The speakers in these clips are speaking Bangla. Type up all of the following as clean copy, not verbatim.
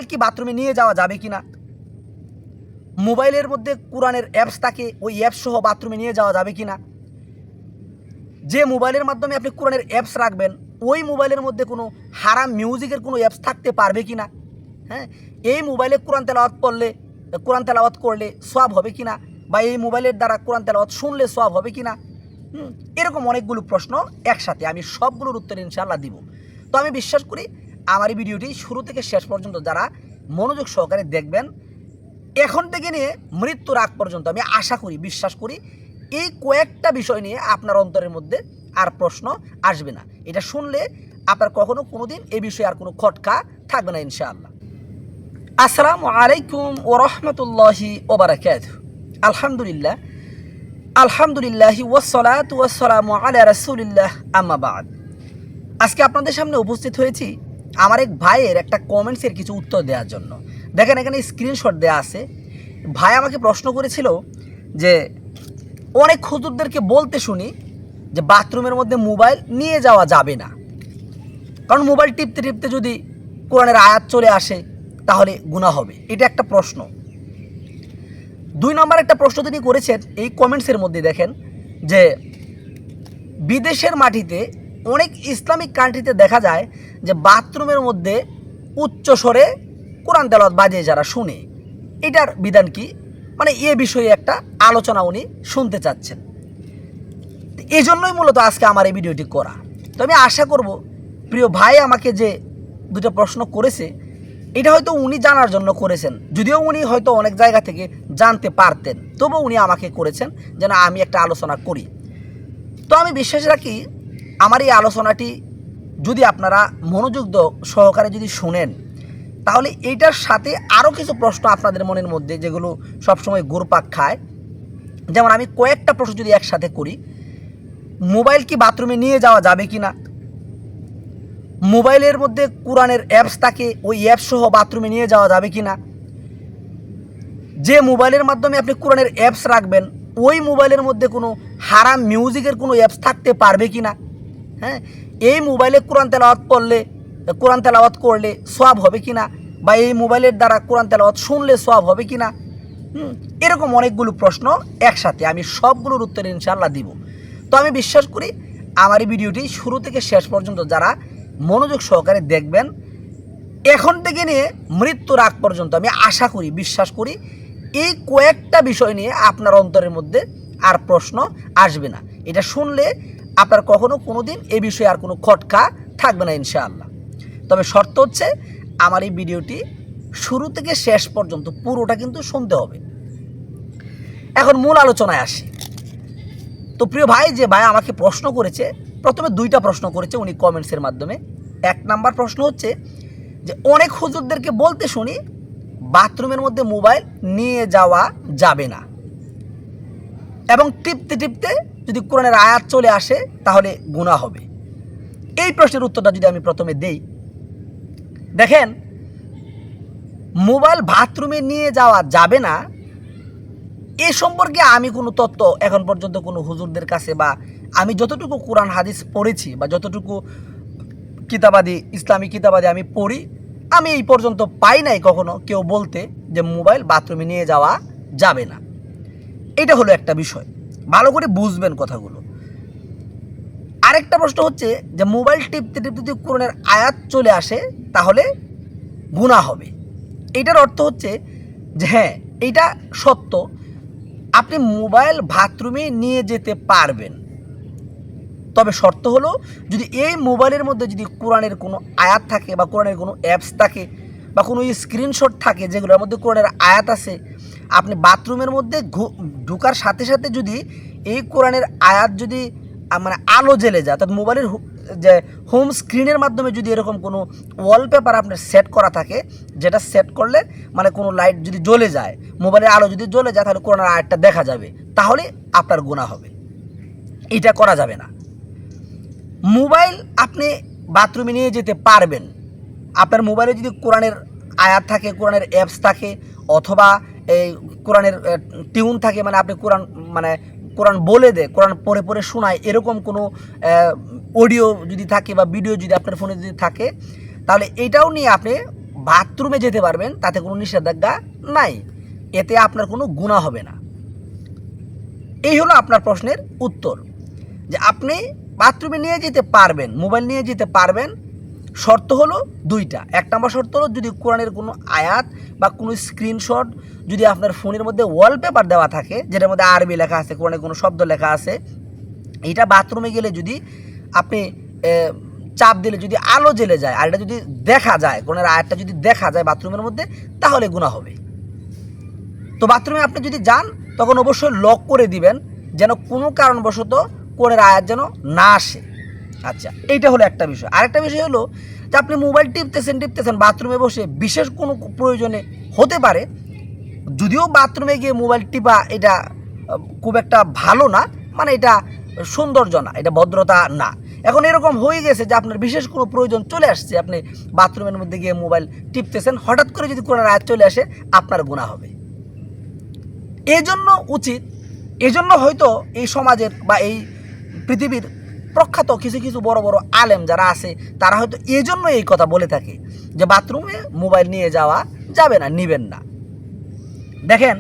কি বাথরুমে নিয়ে যাওয়া যাবে কি না? মোবাইলের মধ্যে কোরআনের অ্যাপস থাকে, ওই অ্যাপস সহ বাথরুমে নিয়ে যাওয়া যাবে কি না? যে মোবাইলের মাধ্যমে আপনি কোরআনের অ্যাপস রাখবেন, ওই মোবাইলের মধ্যে কোনো হারাম মিউজিকের কোনো অ্যাপস থাকতে পারবে কি না? হ্যাঁ, এই মোবাইলে কোরআন তেলাওয়াত করলে সওয়াব হবে কি না? বা এই মোবাইলের দ্বারা কোরআন তেলাওয়াত শুনলে সওয়াব হবে কি না? এরকম অনেকগুলো প্রশ্ন একসাথে, আমি সবগুলোর উত্তর ইনশাআল্লাহ দিব। তো আমি বিশ্বাস করি আমার এই ভিডিওটি শুরু থেকে শেষ পর্যন্ত যারা মনোযোগ সহকারে দেখবেন, এখন থেকে নিয়ে মৃত্যুর আগ পর্যন্ত, আমি আশা করি, বিশ্বাস করি, এই কয়েকটা বিষয় নিয়ে আপনার অন্তরের মধ্যে আর প্রশ্ন আসবে না। এটা শুনলে আপনার কখনো কোনোদিন এই বিষয়ে আর কোনো খটকা থাকবে না ইনশাআল্লাহ। আসসালামু আলাইকুম ওয়া রাহমাতুল্লাহি ওয়া বারাকাতুহু। আলহামদুলিল্লাহ ওয়াসসালাতু ওয়াসসালামু আলা রাসূলিল্লাহ, আম্মা বাদ। আজকে আপনাদের সামনে উপস্থিত হয়েছি আমার এক ভাইয়ের একটা কমেন্টসের কিছু উত্তর দেওয়ার জন্য। দেখেন, এখানে স্ক্রিনশট দেওয়া আছে। ভাই আমাকে প্রশ্ন করেছিল যে অনেক হুজুরদেরকে বলতে শুনি যে বাথরুমের মধ্যে মোবাইল নিয়ে যাওয়া যাবে না, কারণ মোবাইল টিপতে টিপতে যদি কোরআনের আয়াত চলে আসে তাহলে গুনাহ হবে। এটা একটা প্রশ্ন। 2 নম্বর একটা প্রশ্ন তিনি করেছেন এই কমেন্টসের মধ্যে। দেখেন যে বিদেশের মাটিতে অনেক ইসলামিক কান্ট্রিতে দেখা যায় যে বাথরুমের মধ্যে উচ্চ স্বরে কোরআন তেলাওয়াত বাজে যারা শুনে, এটার বিধান কি? মানে এ বিষয়ে একটা আলোচনা উনি শুনতে চাচ্ছেন। এই জন্যই মূলত আজকে আমার এই ভিডিওটি করা। তো আমি আশা করব প্রিয় ভাই আমাকে যে 2টা প্রশ্ন করেছে, এটা হয়তো উনি জানার জন্য করেছেন, যদিও উনি হয়তো অনেক জায়গা থেকে জানতে পারতেন, তবুও উনি আমাকে করেছেন যেন আমি একটা আলোচনা করি। তো আমি বিশ্বাস রাখি আমার এই আলোচনাটি যদি আপনারা মনোযোগ সহকারে যদি শুনেন, তাহলে এইটার সাথে আরও কিছু প্রশ্ন আপনাদের মনের মধ্যে যেগুলো সবসময় ঘুরপাক খায়, যেমন আমি কয়েকটা প্রশ্ন যদি একসাথে করি, মোবাইল কি বাথরুমে নিয়ে যাওয়া যাবে কি না? মোবাইলের মধ্যে কোরআনের অ্যাপস থাকে, ওই অ্যাপস সহ বাথরুমে নিয়ে যাওয়া যাবে কি না? যে মোবাইলের মাধ্যমে আপনি কোরআনের অ্যাপস রাখবেন, ওই মোবাইলের মধ্যে কোনো হারাম মিউজিকের কোনো অ্যাপস থাকতে পারবে কি না? হ্যাঁ, এই মোবাইলে কোরআন তেলাওয়াত করলে সওয়াব হবে কি না? বা এই মোবাইলের দ্বারা কোরআন তেলাওয়াত শুনলে সওয়াব হবে কি না? এরকম অনেকগুলো প্রশ্ন একসাথে, আমি সবগুলোর উত্তর ইনশাআল্লাহ দিব। তো আমি বিশ্বাস করি আমার এই ভিডিওটি শুরু থেকে শেষ পর্যন্ত যারা মনোযোগ সহকারে দেখবেন, এখন থেকে নিয়ে মৃত্যুর আগ পর্যন্ত, আমি আশা করি, বিশ্বাস করি, এই কয়েকটা বিষয় নিয়ে আপনার অন্তরের মধ্যে আর প্রশ্ন আসবে না। এটা শুনলে আপনার কখনো কোনোদিন এই বিষয়ে আর কোনো খটকা থাকবে না ইনশাআল্লাহ। তবে শর্ত হচ্ছে আমার এই ভিডিওটি শুরু থেকে শেষ পর্যন্ত পুরোটা কিন্তু শুনতে হবে। এখন মূল আলোচনায় আসি। তো প্রিয় ভাই যে ভাই আমাকে প্রশ্ন করেছে, প্রথমে 2টা প্রশ্ন করেছে উনি কমেন্টসের মাধ্যমে। 1 নাম্বার প্রশ্ন হচ্ছে যে অনেক হুজুরদেরকে বলতে শুনি বাথরুমের মধ্যে মোবাইল নিয়ে যাওয়া যাবে না, এবং টিপতে টিপতে যদি কোরআনের আয়াত চলে আসে তাহলে গুনাহ হবে। এই প্রশ্নের উত্তরটা যদি আমি প্রথমে দেই, দেখেন, মোবাইল বাথরুমে নিয়ে যাওয়া যাবে না এ সম্পর্কে আমি কোনো তথ্য এখন পর্যন্ত কোনো হুজুরদের কাছে, বা আমি যতটুকু কোরআন হাদিস পড়েছি বা যতটুকু ইসলামী কিতাবাদি আমি পড়ি, আমি এই পর্যন্ত পাই নাই কখনো কেউ বলতে যে মোবাইল বাথরুমে নিয়ে যাওয়া যাবে না। এটা হলো একটা বিষয়, ভালো করে বুঝবেন কথাগুলো। আরেকটা প্রশ্ন হচ্ছে যে মোবাইল টিপতে টিপতে যদি কোরআনের আয়াত চলে আসে তাহলে গুনাহ হবে। এটার অর্থ হচ্ছে যে হ্যাঁ, এটা সত্য, আপনি মোবাইল বাথরুমে নিয়ে যেতে পারবেন, তবে শর্ত হলো যদি এই মোবাইলের মধ্যে যদি কোরআনের কোনো আয়াত থাকে বা কোরআনের কোনো অ্যাপস থাকে বা কোনো স্ক্রিনশট থাকে যেগুলোর মধ্যে কোরআনের আয়াত আছে, আপনি বাথরুমের মধ্যে ঢোকার সাথে সাথে যদি এই কোরআনের আয়াত যদি মানে আলো জ্বেলে যায়, অর্থাৎ মোবাইলের যে হোম স্ক্রিনের মাধ্যমে যদি এরকম কোনো ওয়ালপেপার আপনার সেট করা থাকে, যেটা সেট করলে মানে কোনো লাইট যদি জ্বলে যায়, মোবাইলের আলো যদি জ্বলে যায়, তাহলে কোরআনের আয়াতটা দেখা যাবে, তাহলে আপনার গুনাহ হবে। এটা করা যাবে না। মোবাইল আপনি বাথরুমে নিয়ে যেতে পারবেন, আপনার মোবাইলে যদি কোরআনের আয়াত থাকে, কোরআনের অ্যাপস থাকে, অথবা এই কোরআনের টিউন থাকে, মানে আপনি কোরআন বলে দেয়, কোরআন পড়ে পড়ে শোনায়, এরকম কোনো অডিও যদি থাকে বা ভিডিও যদি আপনার ফোনে যদি থাকে, তাহলে এটাও নিয়ে আপনি বাথরুমে যেতে পারবেন, তাতে কোনো নিষেধাজ্ঞা নাই, এতে আপনার কোনো গুনাহ হবে না। এই হলো আপনার প্রশ্নের উত্তর, যে আপনি বাথরুমে নিয়ে যেতে পারবেন, মোবাইল নিয়ে যেতে পারবেন। শর্ত হলো দুইটা। এক নম্বর শর্ত হলো যদি কোরআনের কোনো আয়াত বা কোনো স্ক্রিনশট যদি আপনার ফোনের মধ্যে ওয়ালপেপার দেওয়া থাকে, যেটার মধ্যে আরবি লেখা আছে, কোরআনের কোনো শব্দ লেখা আছে, এইটা বাথরুমে গেলে যদি আপনি চাপ দিলে যদি আলো জ্বলে যায় আর এটা যদি দেখা যায়, কোরআনের আয়াতটা যদি দেখা যায় বাথরুমের মধ্যে, তাহলে গুনাহ হবে। তো বাথরুমে আপনি যদি যান তখন অবশ্যই লক করে দিবেন, যেন কোনো কারণবশত কোরআনের আয়াত যেন না আসে। আচ্ছা, এইটা হলো একটা বিষয়। আরেকটা বিষয় হলো যে আপনি মোবাইল টিপতেছেন বাথরুমে বসে, বিশেষ কোনো প্রয়োজনে হতে পারে, যদিও বাথরুমে গিয়ে মোবাইল টিপা এটা খুব একটা ভালো না, মানে এটা সৌন্দর্য না, এটা ভদ্রতা না। এখন এরকম হয়ে গেছে যে আপনার বিশেষ কোনো প্রয়োজন চলে আসছে, আপনি বাথরুমের মধ্যে গিয়ে মোবাইল টিপতেছেন, হঠাৎ করে যদি কোরআনের আয়াত চলে আসে, আপনার গুনাহ হবে। এজন্য উচিত, এজন্য হয়তো এই সমাজের বা এই পৃথিবীর প্রখ্যাত কিছু কিছু বড় বড় আলেম যারা আছে, তারা হয়তো এজন্য এই কথা বলে থাকে যে বাথরুমে মোবাইল নিয়ে যাওয়া যাবে না, নিবেন না। দেখেন,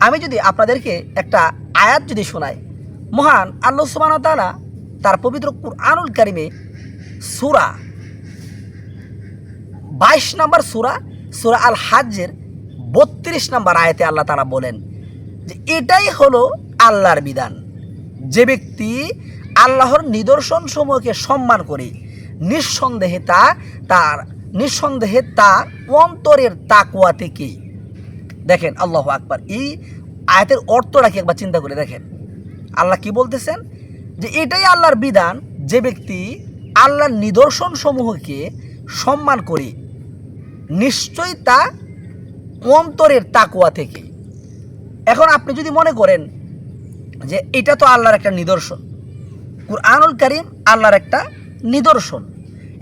আমি যদি আপনাদেরকে একটা আয়াত যদি শোনাই, মহান আল্লাহ সুবহানাহু ওয়া তাআলা তার পবিত্র কুরআনুল কারিমে সূরা 22 নম্বর সূরা আল হাজ্জের 32 নম্বর আয়াতে আল্লাহ তাআলা বলেন যে এটাই হলো আল্লাহর বিধান, যে ব্যক্তি আল্লাহর নিদর্শন সমূহকে সম্মান করে নিঃসন্দেহে তার অন্তরের তাকওয়া থেকে। দেখেন, আল্লাহু আকবার, এই আয়াতের অর্থটা কি একবার চিন্তা করে দেখেন। আল্লাহ কি বলতেছেন, যে এটাই আল্লাহর বিধান, যে ব্যক্তি আল্লাহর নিদর্শন সমূহকে সম্মান করে নিশ্চয়ই তা অন্তরের তাকওয়া থেকে। এখন আপনি যদি মনে করেন যে এটা তো আল্লাহর একটা নিদর্শন, কুরআনুল কারীম আল্লাহর একটা নিদর্শন,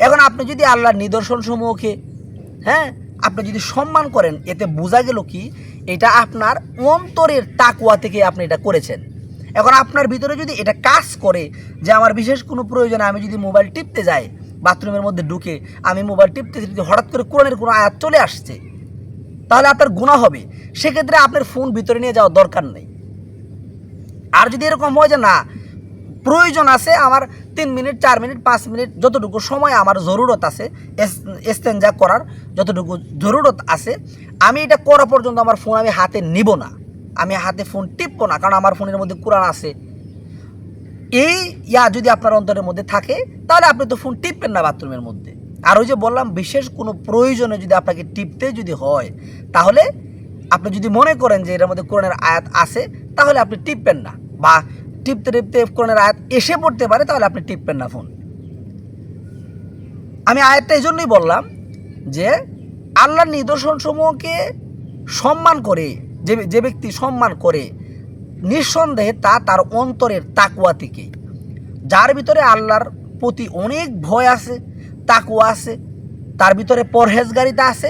এখন আপনি যদি আল্লাহর নিদর্শন সমূহকে আপনি যদি সম্মান করেন, এতে বোঝা গেল কি এটা আপনার অন্তরের তাকওয়া থেকে আপনি এটা করেছেন। এখন আপনার ভিতরে যদি এটা কাজ করে যে আমার বিশেষ কোনো প্রয়োজনে আমি যদি মোবাইল টিপতে যাই, বাথরুমের মধ্যে ঢুকে আমি মোবাইল টিপতে যদি হঠাৎ করে কোরআনের কোনো আয়াত চলে আসছে, তাহলে আপনার গুনাহ হবে। সেক্ষেত্রে আপনার ফোন ভিতরে নিয়ে যাওয়ার দরকার নেই। আর যদি এরকম হয় যে না, প্রয়োজন আছে আমার 3 মিনিট 4 মিনিট 5 মিনিট যতটুকু সময় আমার জরুরত আছে, ইস্তেঞ্জা করার যতটুকু জরুরত আছে, আমি এটা করা পর্যন্ত আমার ফোন আমি হাতে নিব না, আমি হাতে ফোন টিপবো না, কারণ আমার ফোনের মধ্যে কোরআন আছে। এই যদি আপনার অন্তরের মধ্যে থাকে, তাহলে আপনি তো ফোন টিপবেন না বাথরুমের মধ্যে। আর ওই যে বললাম, বিশেষ কোনো প্রয়োজনে যদি আপনাকে টিপতে যদি হয়, তাহলে আপনি যদি মনে করেন যে এটার মধ্যে কোরআনের আয়াত আছে, তাহলে আপনি টিপবেন না, বা টিপতে টিপতে কোরআনের আয়াত এসে পড়তে পারে, তাহলে আপনি টিপবেন না ফোন। আমি আয়াতটা এই জন্যই বললাম যে আল্লাহর নিদর্শন সমূহকে সম্মান করে, যে ব্যক্তি সম্মান করে নিঃসন্দেহে তার অন্তরের তাকওয়া থেকে। যার ভিতরে আল্লাহর প্রতি অনেক ভয় আছে, তাকওয়া আছে, তার ভিতরে পরহেজগারিতা আছে,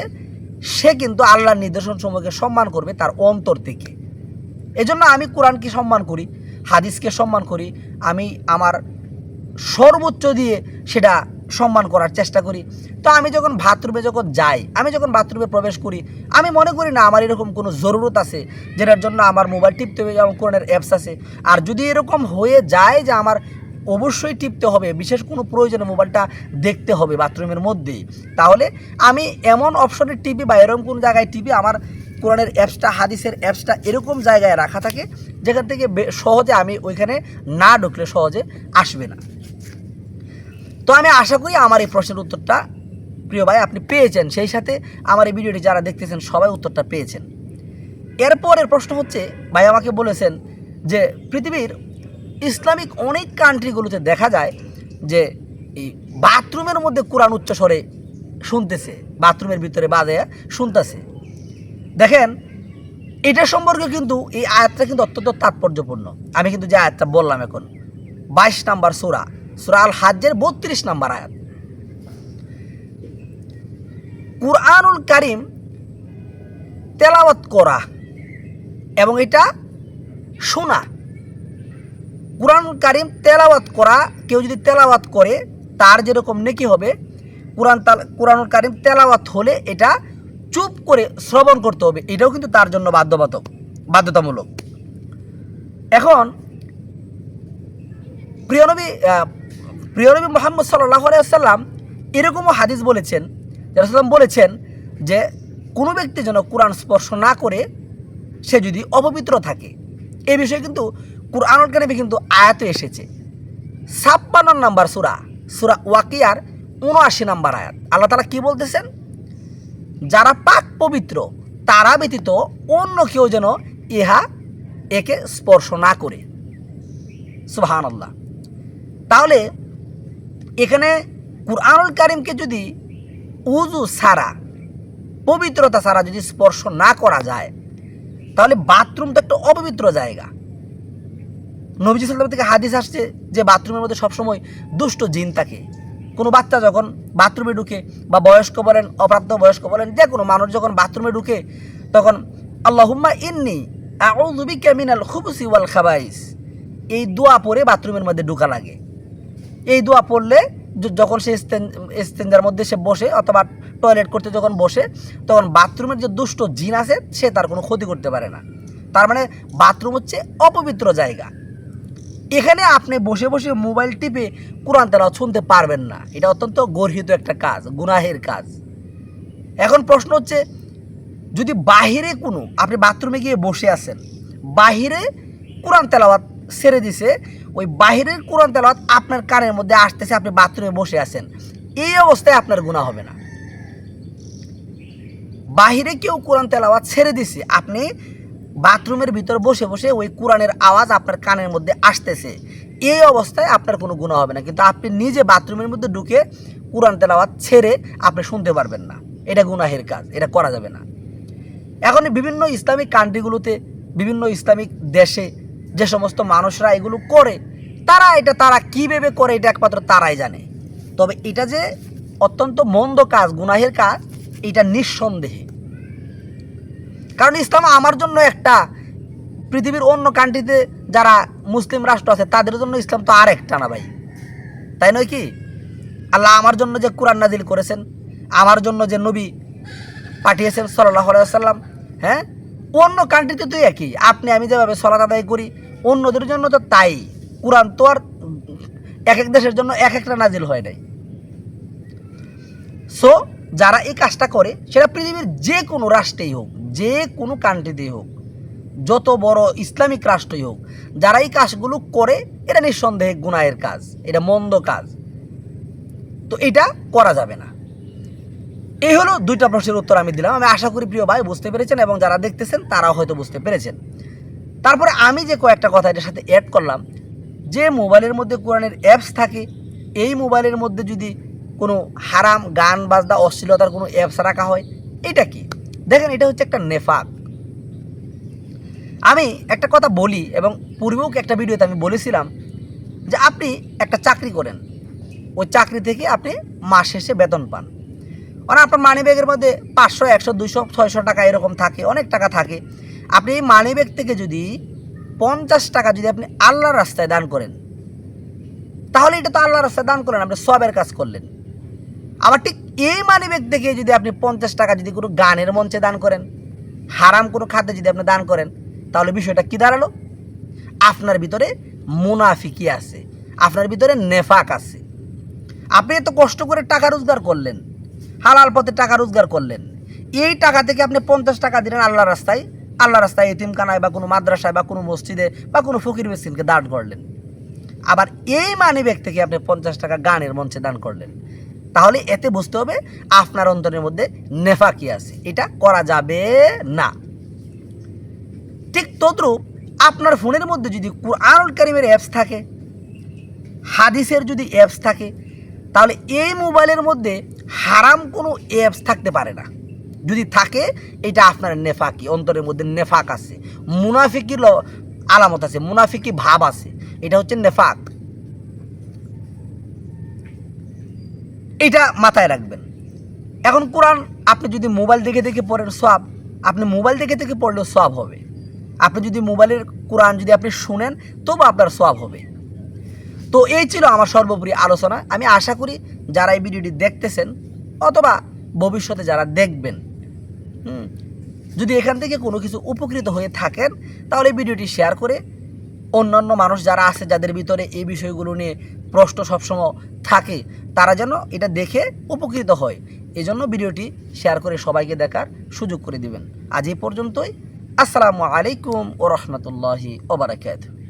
সে কিন্তু আল্লাহর নিদর্শন সমূহকে সম্মান করবে তার অন্তর থেকে। এজন্য আমি কোরআনকে সম্মান করি, হাদিসকে সম্মান করি, আমি আমার সর্বোচ্চ দিয়ে সেটা সম্মান করার চেষ্টা করি। তো আমি যখন বাথরুমে প্রবেশ করি, আমি মনে করি না আমার এরকম কোনো জরুরত আছে যেটার জন্য আমার মোবাইল টিপতে হবে, যেমন কোরআনের অ্যাপস আছে। আর যদি এরকম হয়ে যায় যে আমার অবশ্যই টিপতে হবে, বিশেষ কোনো প্রয়োজনে মোবাইলটা দেখতে হবে বাথরুমের মধ্যেই, তাহলে আমি এমন অপশনে টিপি বা এরকম কোনো জায়গায় টিপি, আমার কোরআনের অ্যাপসটা, হাদিসের অ্যাপসটা এরকম জায়গায় রাখা থাকে যেখান থেকে সহজে আমি ওইখানে না ঢুকলে সহজে আসবে না। তো আমি আশা করি আমার এই প্রশ্নের উত্তরটা প্রিয় ভাই আপনি পেয়েছেন, সেই সাথে আমার এই ভিডিওটি যারা দেখতেছেন সবাই উত্তরটা পেয়েছেন। এরপরের প্রশ্ন হচ্ছে, ভাই আমাকে বলেছেন যে পৃথিবীর ইসলামিক অনেক কান্ট্রিগুলোতে দেখা যায় যে এই বাথরুমের মধ্যে কোরআন উচ্চস্বরে শুনতেছে, বাথরুমের ভিতরে বাজে শুনতেছে। দেখেন, এটা সম্পর্কে কিন্তু এই আয়াতটা কিন্তু অত্যন্ত তাৎপর্যপূর্ণ। আমি কিন্তু যে আয়াতটা বললাম এখন 22 নম্বর সূরা আল হাজ্জের 32 নম্বর আয়াত। কুরআনুল কারীম তেলাওয়াত করা এবং এটা শোনা, কুরআনুল কারীম তেলাওয়াত করা, কেউ যদি তেলাওয়াত করে তার যেরকম নেকি হবে, কুরআনুল কারীম তেলাওয়াত হলে এটা চুপ করে শ্রবণ করতে হবে, এটাও কিন্তু তার জন্য বাধ্যতামূলক। এখন প্রিয়নবী মুহাম্মদ সাল্লাল্লাহু আলাইহি ওয়াসাল্লাম এরকমও হাদিস বলেছেন, রাসূলুল্লাহ বলেছেন যে কোনো ব্যক্তি যেন কোরআন স্পর্শ না করে সে যদি অপবিত্র থাকে। এই বিষয়ে কিন্তু কুরআনুল কারীমে কিন্তু আয়াত এসেছে। 56 নম্বর সূরা ওয়াকিয়ার ৭৯ নম্বর আয়াত। আল্লাহ তাআলা কি বলতেছেন? যারা পাক পবিত্র তারা ব্যতীত অন্য কেউ যেন একে স্পর্শ না করে। সুবহানাল্লাহ। তাহলে এখানে কুরআনুল কারীমকে যদি উযু ছাড়া, পবিত্রতা ছাড়া যদি স্পর্শ না করা যায়, তাহলে বাথরুম তো একটা অপবিত্র জায়গা। নবীজি সাল্লাল্লাহু আলাইহি ওয়াসাল্লাম থেকে হাদিস আসছে যে বাথরুমের মধ্যে সবসময় দুষ্ট জিন থাকে। কোনো বাচ্চা যখন বাথরুমে ঢুকে, বা বয়স্ক বলেন, অপ্রাপ্ত বয়স্ক বলেন, যে কোনো মানুষ যখন বাথরুমে ঢুকে, তখন আল্লাহুম্মা ইন্নী আউযু বিকা মিনাল খুবুসি ওয়াল খাবাইস, এই দোয়া পড়ে বাথরুমের মধ্যে ঢোকা লাগে। এই দোয়া পড়লে যখন সে ইস্তেঞ্জার মধ্যে সে বসে, অথবা টয়লেট করতে যখন বসে, তখন বাথরুমের যে দুষ্ট জিন আছে সে তার কোনো ক্ষতি করতে পারে না। তার মানে বাথরুম হচ্ছে অপবিত্র জায়গা। এখানে আপনি বসে বসে মোবাইল টিপে কোরআন তেলাওয়াত শুনতে পারবেন না, এটা অত্যন্ত গর্হিত একটা কাজ, গুনাহের কাজ। এখন প্রশ্ন হচ্ছে, যদি বাহিরে কোনো, আপনি বাথরুমে গিয়ে বসে আছেন, বাহিরে কোরআন তেলাওয়াত ছেড়ে দিছে, ওই বাহিরের কোরআন তেলাওয়াত আপনার কানের মধ্যে আসতেছে, আপনি বাথরুমে বসে আছেন, এই অবস্থায় আপনার গুনাহ হবে না। বাহিরে কেউ কোরআন তেলাওয়াত ছেড়ে দিছে, আপনি বাথরুমের ভিতর বসে বসে ওই কোরআনের আওয়াজ আপনার কানের মধ্যে আসতেছে, এই অবস্থায় আপনার কোনো গুনাহ হবে না। কিন্তু আপনি নিজে বাথরুমের মধ্যে ঢুকে কোরআন তেলাওয়াত ছেড়ে আপনি শুনতে পারবেন না, এটা গুনাহের কাজ, এটা করা যাবে না। এখন বিভিন্ন ইসলামিক কান্ট্রিগুলোতে, বিভিন্ন ইসলামিক দেশে যে সমস্ত মানুষরা এগুলো করে, তারা কীভাবে করে এটা একমাত্র তারাই জানে। তবে এটা যে অত্যন্ত মন্দ কাজ, গুনাহের কাজ, এটা নিঃসন্দেহে। কারণ ইসলাম আমার জন্য একটা, পৃথিবীর অন্য কান্ট্রিতে যারা মুসলিম রাষ্ট্র আছে তাদের জন্য ইসলাম তো আর একটা না ভাই, তাই নয় কি? আল্লাহ আমার জন্য যে কোরআন নাজিল করেছেন, আমার জন্য যে নবী পাঠিয়েছেন সাল্লাল্লাহু আলাইহি ওয়াসাল্লাম, হ্যাঁ, অন্য কান্ট্রিতে তো একই। আপনি আমি যেভাবে সালাত আদায় করি, অন্যদের জন্য তো তাই। কোরআন তো আর এক এক দেশের জন্য এক একটা নাজিল হয় নাই। সো যারা এই কাজটা করে, সেটা পৃথিবীর যে কোনো রাষ্ট্রেই হোক, যে কোনো কান্ট্রিতেই হোক, যত বড় ইসলামিক রাষ্ট্রই হোক, যারা এই কাজগুলো করে, এটা নিঃসন্দেহে গুনাহের কাজ, এটা মন্দ কাজ। তো এটা করা যাবে না। এই হলো 2টা প্রশ্নের উত্তর আমি দিলাম। আমি আশা করি প্রিয় ভাই বুঝতে পেরেছেন, এবং যারা দেখতেছেন তারাও হয়তো বুঝতে পেরেছেন। তারপরে আমি যে কয়েকটা কথা এটার সাথে অ্যাড করলাম, যে মোবাইলের মধ্যে কোরআনের অ্যাপস থাকে, এই মোবাইলের মধ্যে যদি কোনো হারাম গান বাজনা অশ্লীলতার কোনো অ্যাপস রাখা হয়, এটা কি? দেখেন, এটা হচ্ছে একটা নেফাক। আমি একটা কথা বলি, এবং পূর্বেও একটা ভিডিওতে আমি বলেছিলাম যে আপনি একটা চাকরি করেন, ওই চাকরি থেকে আপনি মাস শেষে বেতন পান, মানে আপনার মানি ব্যাগের মধ্যে 500, 100, 200, 600 টাকা এরকম থাকে, অনেক টাকা থাকে। আপনি এই মানি ব্যাগ থেকে যদি 50 টাকা যদি আপনি আল্লাহর রাস্তায় দান করেন, তাহলে এটা তো আল্লাহর রাস্তায় দান করেন, আপনি সবের কাজ করলেন। আবার ঠিক এই মানি ব্যাগ থেকে যদি আপনি 50 টাকা যদি কোনো গানের মঞ্চে দান করেন, হারাম কোনো খাদ্যে যদি আপনি দান করেন, তাহলে বিষয়টা কি দাঁড়ালো? আপনার ভিতরে মুনাফিকি আছে, আপনার ভিতরে নেফাক আছে। আপনি এত কষ্ট করে টাকা রোজগার করলেন, হালাল পথে টাকা রোজগার করলেন, এই টাকা থেকে আপনি 50 টাকা দিলেন আল্লাহর রাস্তায় এতিমখানায়, বা কোনো মাদ্রাসায়, বা কোনো মসজিদে, বা কোনো ফকির মিসকিনকে দান করলেন। আবার এই মানি ব্যাগ থেকে আপনি 50 টাকা গানের মঞ্চে দান করলেন। তাহলে এতে বুঝতে হবে আপনার অন্তরের মধ্যে নেফাকি আছে, এটা করা যাবে না। ঠিক তদ্রূপ আপনার ফোনের মধ্যে যদি কুরআনুল কারীমের অ্যাপস থাকে, হাদিসের যদি অ্যাপস থাকে, তাহলে এই মোবাইলের মধ্যে হারাম কোনো অ্যাপস থাকতে পারে না। যদি থাকে, এটা আপনার নেফাকি, অন্তরের মধ্যে নেফাক আছে, মুনাফিকির আলামত আছে, মুনাফিকি ভাব আছে, এটা হচ্ছে নেফাক। এটা মাথায় রাখবেন। এখন কোরআন আপনি যদি মোবাইল দেখে দেখে পড়েন সওয়াব, আপনি মোবাইল দেখে দেখে পড়লেও সওয়াব হবে। আপনি যদি মোবাইলের কোরআন যদি আপনি শুনেন, তবু আপনার সওয়াব হবে। তো এই ছিল আমার সর্বোপরি আলোচনা। আমি আশা করি যারা এই ভিডিওটি দেখতেছেন, অথবা ভবিষ্যতে যারা দেখবেন, যদি এখান থেকে কোনো কিছু উপকৃত হয়ে থাকেন তাহলে ভিডিওটি শেয়ার করে অন্যান্য মানুষ যারা আছে যাদের ভিতরে এই বিষয়গুলো নিয়ে প্রশ্ন সবসময় থাকে তারা যেন এটা দেখে উপকৃত হয়, এজন্য ভিডিওটি শেয়ার করে সবাইকে দেখার সুযোগ করে দিবেন। আজ এই পর্যন্তই। আসসালামু আলাইকুম ওয়া রাহমাতুল্লাহি ওয়া বারাকাতুহু।